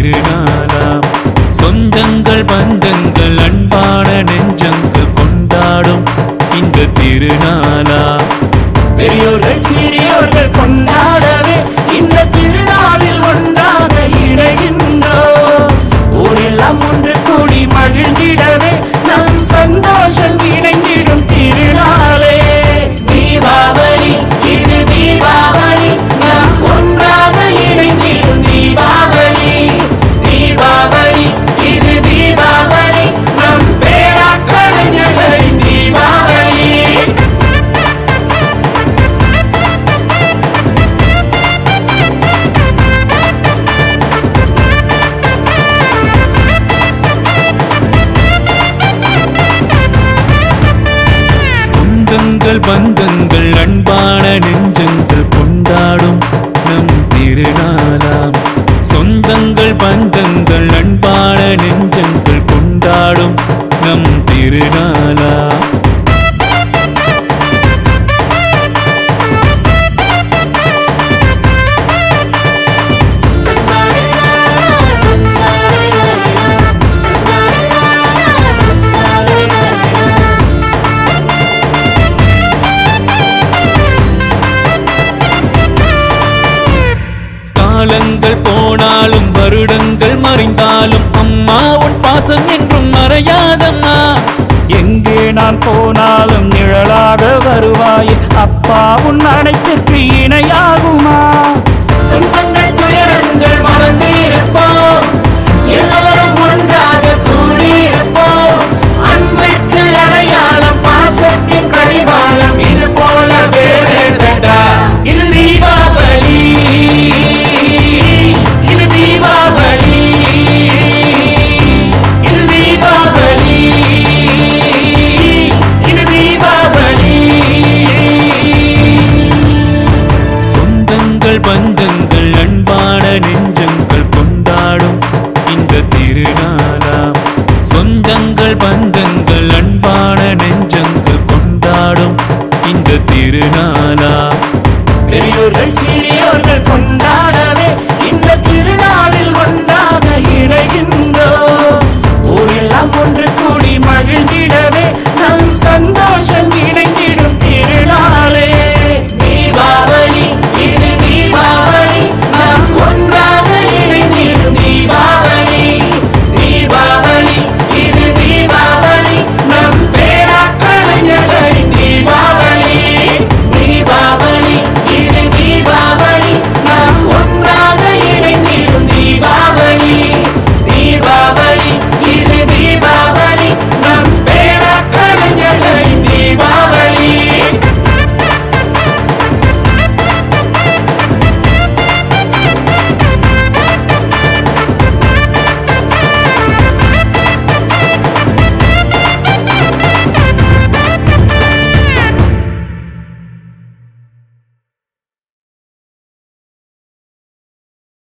திருநாளாம். சொந்தங்கள் பந்தங்கள் அன்பான நெஞ்சங்கள் கொண்டாடும் இந்த திருநாளாம். பெரியோர்கள் சிறியோர்கள் கொண்டாடவே இந்த திருநாளில் ஒன்றாக இணைகின்றோம். ஊரெல்லாம் ஒன்று கூடி மகிழ்ந்திடவே நம் சந்தோஷம் இணைந்திடும் திருநாளே தீபாவளி. இது தீபாவளி, நாம் ஒன்றாக இணைந்திடும் தீபாவளி. தீபாவளி, இது தீபாவளி, நம் பேராக்கலைஞர்களின் தீபாவளி. சொந்தங்கள் பந்தங்கள் அன்பான நெஞ்சங்கள் கொண்டாடும் நம் திருநாளாம். சொந்தங்கள் பந்தங்கள் அன்பான நெஞ்சங்கள் கொண்டாடும் நம் திருநாளாம். காலங்கள் போனாலும் வருடங்கள் மறைந்தாலும் அம்மா உன் பாசம் என்றும் மறையாதம்மா. எங்கே நான் போனாலும் நிழலாக வருவாய், அப்பா உன் அனைத்திற்கு இணையாகுமா? துன்பங்கள் துயரங்கள் மறந்து இருப்போம், எல்லோரும் ஒன்றாக கூடியிருப்போம். அன்பிற்கு அடையாளம் பாசத்தின் கடிவாளம், இது போல வேறேதடா. இது தீபாவளி, இது தீபாவளி, இது தீபாவளி, இது தீபாவளி. சொந்தங்கள் பந்தங்கள் அன்பான நெஞ்சங்கள் கொண்டாடும் இந்த திருநாளாம். சொந்தங்கள் பந்தங்கள் அன்பான நெஞ்சங்கள் கொண்டாடும் இந்த திருநாள்.